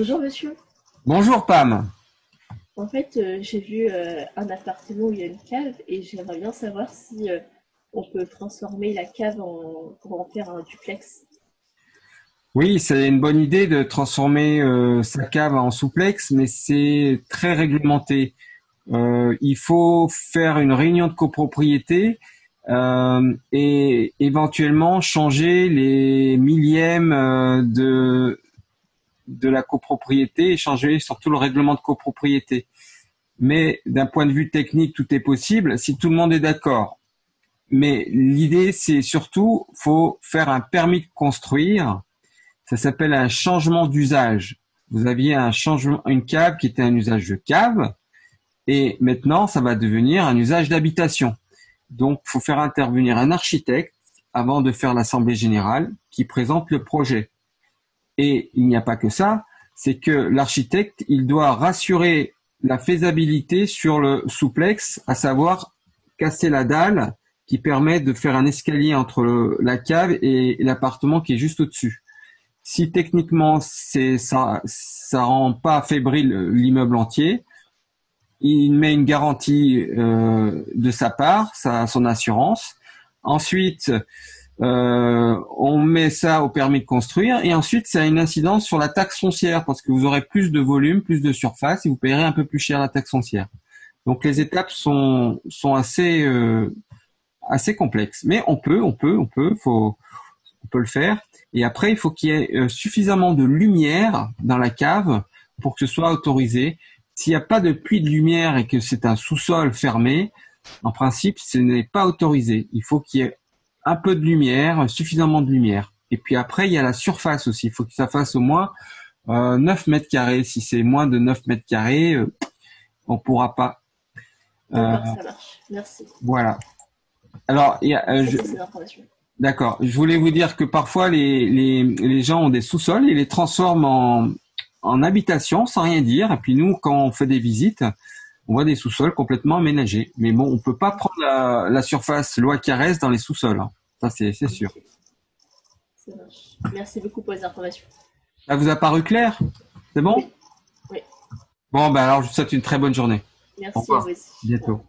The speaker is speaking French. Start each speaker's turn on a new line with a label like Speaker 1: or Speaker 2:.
Speaker 1: Bonjour monsieur.
Speaker 2: Bonjour Pam.
Speaker 1: En fait, j'ai vu un appartement où il y a une cave et j'aimerais bien savoir si on peut transformer la cave pour en faire un duplex.
Speaker 2: Oui, c'est une bonne idée de transformer sa cave en souplex, mais c'est très réglementé. Il faut faire une réunion de copropriété et éventuellement changer les millièmes de la copropriété et changer surtout le règlement de copropriété. Mais d'un point de vue technique, tout est possible si tout le monde est d'accord. Mais l'idée, c'est surtout, faut faire un permis de construire. Ça s'appelle un changement d'usage. Vous aviez une cave qui était un usage de cave, et maintenant, ça va devenir un usage d'habitation. Donc, il faut faire intervenir un architecte avant de faire l'assemblée générale qui présente le projet. Et il n'y a pas que ça, c'est que l'architecte, il doit rassurer la faisabilité sur le souplex, à savoir casser la dalle qui permet de faire un escalier entre la cave et l'appartement qui est juste au-dessus. Si techniquement ça rend pas fébrile l'immeuble entier, il met une garantie de sa part, son assurance. Ensuite, on met ça au permis de construire et ensuite ça a une incidence sur la taxe foncière parce que vous aurez plus de volume, plus de surface et vous payerez un peu plus cher la taxe foncière. Donc les étapes sont assez complexes, mais on peut le faire. Et après, il faut qu'il y ait suffisamment de lumière dans la cave pour que ce soit autorisé. S'il n'y a pas de puits de lumière et que c'est un sous-sol fermé, en principe, ce n'est pas autorisé. Il faut qu'il y ait un peu de lumière, suffisamment de lumière. Et puis après, il y a la surface aussi. Il faut que ça fasse au moins 9 mètres carrés. Si c'est moins de 9 mètres carrés, on pourra pas.
Speaker 1: D'accord, ça marche. Merci.
Speaker 2: Voilà. Alors,
Speaker 1: Merci pour ces informations.
Speaker 2: d'accord. Je voulais vous dire que parfois les gens ont des sous-sols et les transforment en habitation sans rien dire. Et puis nous, quand on fait des visites, on voit des sous-sols complètement aménagés. Mais bon, on peut pas prendre la surface loi Carrez dans les sous-sols, hein. Ça, c'est sûr.
Speaker 1: Ok, ça marche. Merci beaucoup pour les informations.
Speaker 2: Ça vous a paru clair? C'est bon?
Speaker 1: Oui, oui.
Speaker 2: Bon, ben alors je vous souhaite une très bonne journée. Au
Speaker 1: Merci à
Speaker 2: revoir.
Speaker 1: vous aussi.
Speaker 2: À bientôt.